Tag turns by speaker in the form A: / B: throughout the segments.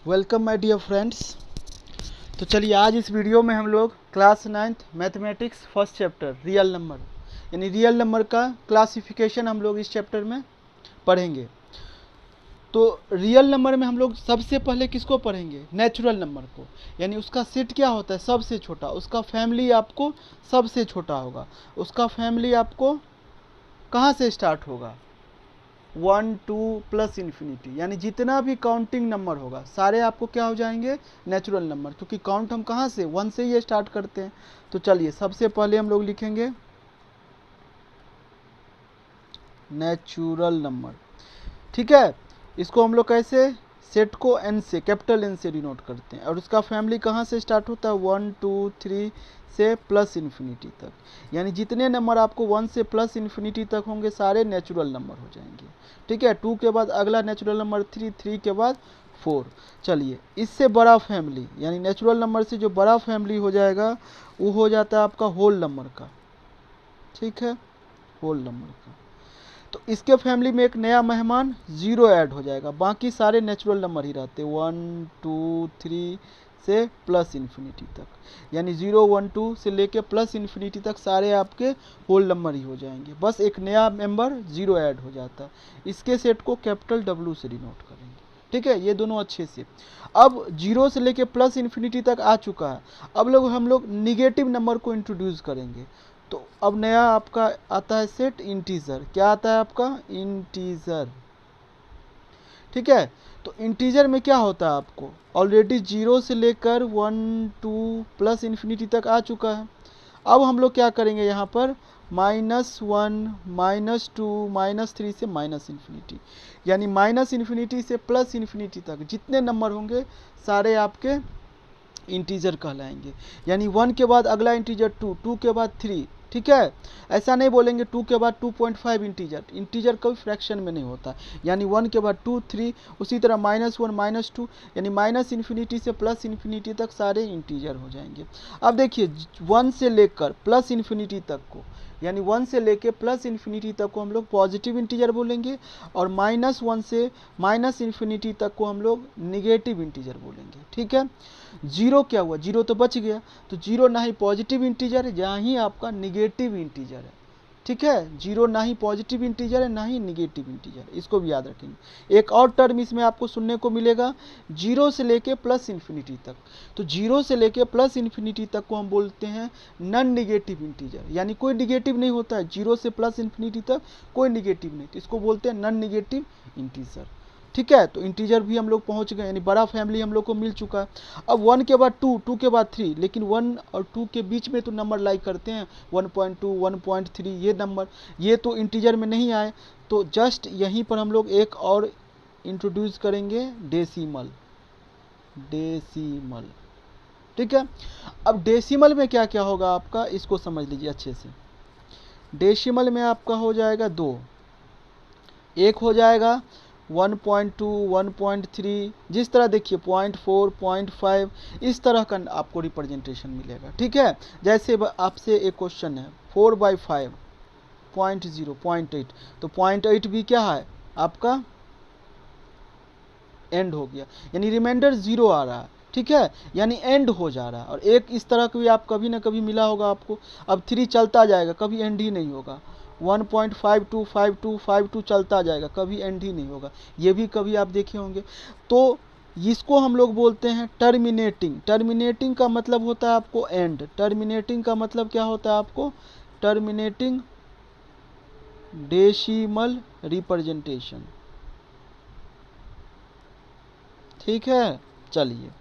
A: Welcome my dear friends. तो चलिए आज इस वीडियो में हम लोग class 9th mathematics first chapter real number यानी रियल नंबर का क्लासिफिकेशन हम लोग इस चैप्टर में पढ़ेंगे। तो रियल नंबर में हम लोग सबसे पहले किसको पढ़ेंगे? नेचुरल नंबर को, यानी उसका सेट क्या होता है? सबसे छोटा। उसका फैमिली आपको सबसे छोटा होगा। उसका फैमिली आपको कहाँ से स्टार्ट होगा? 1 2 प्लस इन्फिनिटी, यानी जितना भी काउंटिंग नंबर होगा सारे आपको क्या हो जाएंगे? नेचुरल नंबर, क्योंकि काउंट हम कहाँ से? 1 से ही स्टार्ट करते हैं। तो चलिए सबसे पहले हम लोग लिखेंगे नेचुरल नंबर। ठीक है, इसको हम लोग कैसे? सेट को एन से, कैपिटल एन से डिनोट करते हैं, और उसका फैमिली कहाँ से स्टार्ट होता है? 1 2 3 से प्लस इन्फिनिटी तक, यानी जितने नंबर आपको 1 से प्लस इन्फिनिटी तक होंगे सारे नेचुरल नंबर हो जाएंगे। ठीक है, 2 के बाद अगला नेचुरल नंबर 3, 3 के बाद 4। चलिए इससे बड़ा फैमिली, यानी नेचुरल नंबर से जो बड़ा फैमिली हो जाएगा वो हो जाता है आपका होल नंबर का। ठीक है, होल नंबर का। तो इसके फैमिली में एक नया मेहमान 0 ऐड हो जाएगा, बाकी सारे नेचुरल नंबर ही रहते 1 2 3 से प्लस इन्फिनिटी तक, यानी 0 1 2 से लेके प्लस इन्फिनिटी तक सारे आपके होल नंबर ही हो जाएंगे। बस एक नया मेंबर 0 ऐड हो जाता है। इसके सेट को कैपिटल W से डिनोट करेंगे। ठीक है, ये दोनों अच्छे से। अब 0 से लेके प्लस इन्फिनिटी तक आ चुका है। अब हम लोग निगेटिव नंबर को इंट्रोड्यूस करेंगे। तो अब नया आपका आता है सेट इंटीजर। क्या आता है आपका? इंटीजर। ठीक है, तो इंटीजर में क्या होता है? आपको ऑलरेडी 0 से लेकर 1 2 प्लस इन्फिनिटी तक आ चुका है। अब हम लोग क्या करेंगे यहाँ पर? -1 -2 -3 से माइनस इन्फिनिटी, यानी माइनस इन्फिनिटी से प्लस इन्फिनिटी तक जितने नंबर होंगे सारे आपके इंटीजर कहलाएंगे। यानी 1 के बाद अगला इंटीजर 2, 2 के बाद 3। ठीक है, ऐसा नहीं बोलेंगे 2 के बाद 2.5 इंटीजर। इंटीजर कभी फ्रैक्शन में नहीं होता, यानी 1 के बाद 2 3, उसी तरह -1 -2, यानी माइनस इन्फिनिटी से प्लस इन्फिनिटी तक सारे इंटीजर हो जाएंगे। अब देखिए 1 से लेकर प्लस इन्फिनिटी तक को, यानी 1 से लेकर प्लस इन्फिनिटी तक को हम लोग पॉजिटिव इंटीजर बोलेंगे, और -1 से माइनस इन्फिनिटी तक को हम लोग निगेटिव इंटीजर बोलेंगे। ठीक है, 0 क्या हुआ? 0 तो बच गया, तो 0 ना ही पॉजिटिव इंटीजर है, जहाँ ही आपका निगेटिव इंटीजर है। ठीक है, 0 ना ही पॉजिटिव इंटीजर है ना ही निगेटिव इंटीजर है, इसको भी याद रखेंगे। एक और टर्म इसमें आपको सुनने को मिलेगा 0 से लेके प्लस इन्फिनिटी तक। तो 0 से लेके प्लस इन्फिनिटी तक को हम बोलते हैं नॉन निगेटिव इंटीजर, यानी कोई निगेटिव नहीं होता है 0 से प्लस इन्फिनिटी तक, कोई निगेटिव नहीं, तो इसको बोलते हैं नॉन निगेटिव इंटीजर। ठीक है, तो इंटीजर भी हम लोग पहुंच गए, यानी बड़ा फैमिली हम लोग को मिल चुका है। अब 1 के बाद 2, 2 के बाद 3, लेकिन 1 और 2 के बीच में तो नंबर लाइक करते हैं 1.2 1.3, ये नंबर ये तो इंटीजर में नहीं आए, तो जस्ट यहीं पर हम लोग एक और इंट्रोड्यूस करेंगे डेसिमल। डेसिमल। ठीक है, अब डेसिमल में क्या क्या होगा आपका, इसको समझ लीजिए अच्छे से। डेसिमल में आपका हो जाएगा 2, एक हो जाएगा 1.2 1.3, जिस तरह देखिए 0.4 0.5, इस तरह का आपको रिप्रेजेंटेशन मिलेगा। ठीक है, जैसे आपसे एक क्वेश्चन है 4/5 0.0 0.8, तो 0.8 भी क्या है आपका? एंड हो गया, यानी रिमाइंडर 0 आ रहा है। ठीक है, यानी एंड हो जा रहा है। और एक इस तरह का भी आप कभी ना कभी मिला होगा आपको, अब 3 चलता जाएगा, कभी एंड ही नहीं होगा। 1.52 52 52 चलता जाएगा, कभी एंड ही नहीं होगा, ये भी कभी आप देखे होंगे। तो इसको हम लोग बोलते हैं टर्मिनेटिंग। टर्मिनेटिंग का मतलब होता है आपको एंड। टर्मिनेटिंग का मतलब क्या होता है आपको? Terminating decimal representation. ठीक है, चलिए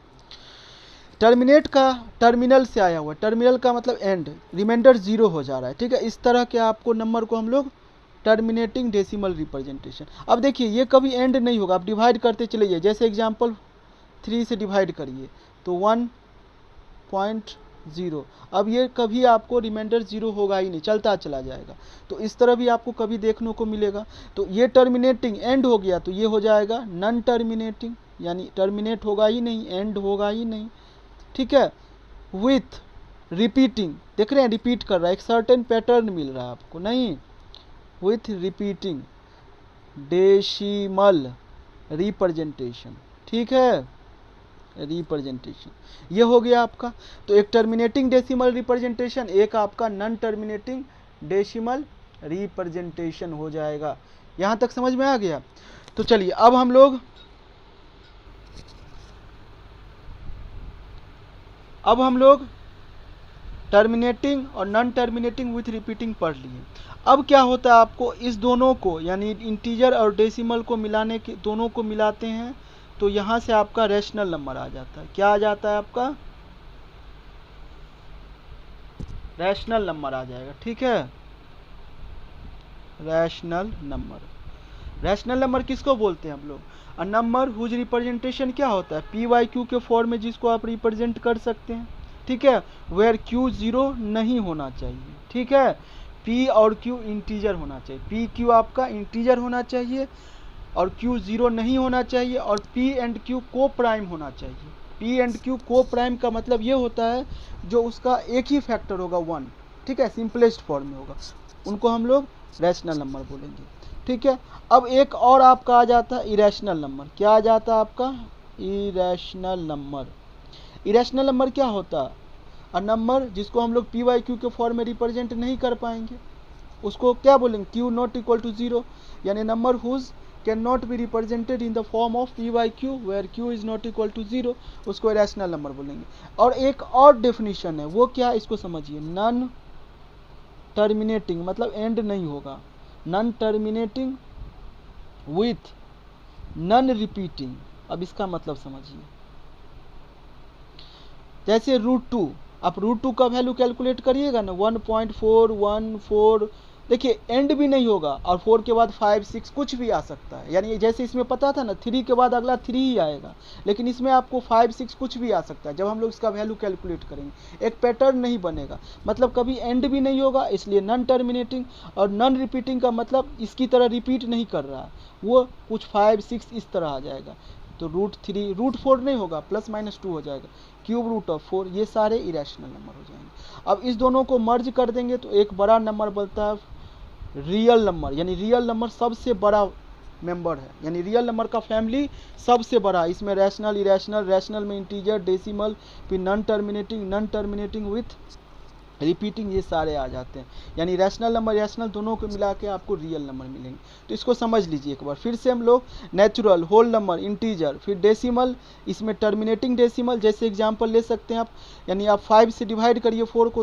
A: टर्मिनेट का टर्मिनल से आया हुआ, टर्मिनल का मतलब एंड, रिमाइंडर 0 हो जा रहा है। ठीक है, इस तरह के आपको नंबर को हम लोग टर्मिनेटिंग डेसिमल रिप्रेजेंटेशन। अब देखिए ये कभी एंड नहीं होगा, आप डिवाइड करते चले जाइए, जैसे एग्जांपल 3 से डिवाइड करिए तो 1.0, अब ये कभी आपको रिमाइंडर 0 होगा ही नहीं, चलता चला जाएगा। तो इस तरह भी आपको कभी देखने को मिलेगा। तो ये टर्मिनेटिंग एंड हो गया, तो ये हो जाएगा नॉन टर्मिनेटिंग, यानी टर्मिनेट होगा ही नहीं, एंड होगा ही नहीं। ठीक है, विथ रिपीटिंग, देख रहे हैं रिपीट कर रहा है, एक सर्टेन पैटर्न मिल रहा है आपको, नहीं, विथ रिपीटिंग डेसिमल रिप्रेजेंटेशन। ठीक है, रिप्रेजेंटेशन, ये हो गया आपका। तो एक टर्मिनेटिंग डेसिमल रिप्रेजेंटेशन, एक आपका नॉन टर्मिनेटिंग डेसिमल रिप्रेजेंटेशन हो जाएगा। यहाँ तक समझ में आ गया। तो चलिए अब हम लोग टर्मिनेटिंग और नॉन टर्मिनेटिंग विथ रिपीटिंग पढ़ लिए। अब क्या होता है, आपको इस दोनों को यानी इंटीजर और डेसिमल को मिलाने के, दोनों को मिलाते हैं तो यहाँ से आपका रैशनल नंबर आ जाता है। क्या आ जाता है आपका? रैशनल नंबर आ जाएगा। ठीक है, रैशनल नंबर। रैशनल नंबर किसको बोलते हैं हम लोग? अ नंबर हुज रिप्रेजेंटेशन क्या होता है? पी वाई क्यू के फॉर्म में जिसको आप रिप्रेजेंट कर सकते हैं। ठीक है, वेयर क्यू जीरो नहीं होना चाहिए। ठीक है, पी और क्यू इंटीजर होना चाहिए। पी क्यू आपका इंटीजर होना चाहिए और क्यू जीरो नहीं होना चाहिए, और पी एंड क्यू को प्राइम होना चाहिए। पी एंड क्यू को प्राइम का मतलब ये होता है जो उसका एक ही फैक्टर होगा 1। ठीक है, सिंपलेस्ट फॉर्म में होगा, उनको हम लोग रैशनल नंबर बोलेंगे। ठीक है, अब एक और आपका आ जाता है इरेशनल नंबर। क्या आ जाता है आपका? Irrational number. इरेशनल नंबर क्या होता है? अ नंबर जिसको हम लोग पी वाई क्यू के फॉर्म में रिप्रेजेंट नहीं कर पाएंगे, उसको क्या बोलेंगे? Q not equal to zero, यानी number whose can not be represented in the form of p by q where q is not equal to zero, उसको इरेशनल नंबर बोलेंगे। और एक और डेफिनेशन है, वो क्या है इसको समझिए। नॉन टर्मिनेटिंग मतलब एंड नहीं होगा, non terminating with non repeating. अब इसका मतलब समझिए, जैसे √2, आप √2 का वैल्यू कैलकुलेट करिएगा ना 1.414, देखिए एंड भी नहीं होगा और 4 के बाद 5 6 कुछ भी आ सकता है। यानी जैसे इसमें पता था ना 3 के बाद अगला 3 ही आएगा, लेकिन इसमें आपको 5 6 कुछ भी आ सकता है। जब हम लोग इसका वैल्यू कैलकुलेट करेंगे एक पैटर्न नहीं बनेगा, मतलब कभी एंड भी नहीं होगा, इसलिए नॉन टर्मिनेटिंग। और नॉन रिपीटिंग का मतलब इसकी तरह रिपीट नहीं कर रहा है, वो कुछ 5 6 इस तरह आ जाएगा। तो √3 √4 नहीं होगा, +-2 हो जाएगा, क्यूब रूट ऑफ 4, ये सारे इरेशनल नंबर हो जाएंगे। अब इस दोनों को मर्ज कर देंगे तो एक बड़ा नंबर बनता है रियल नंबर, यानी रियल नंबर सबसे बड़ा मेंबर है, यानी रियल नंबर का फैमिली सबसे बड़ा। इसमें रैशनल, इरेशनल, रैशनल में इंटीजर, डेसिमल, फिर नॉन टर्मिनेटिंग विथ रिपीटिंग, ये सारे आ जाते हैं। यानी रैशनल नंबर रैशनल दोनों को मिला के आपको रियल नंबर मिलेंगे। तो इसको समझ लीजिए एक बार फिर से हम लोग। नेचुरल, होल नंबर, इंटीजर, फिर डेसिमल, इसमें टर्मिनेटिंग डेसिमल, जैसे एग्जांपल ले सकते हैं आप, यानी आप 5 से डिवाइड करिए 4 को तो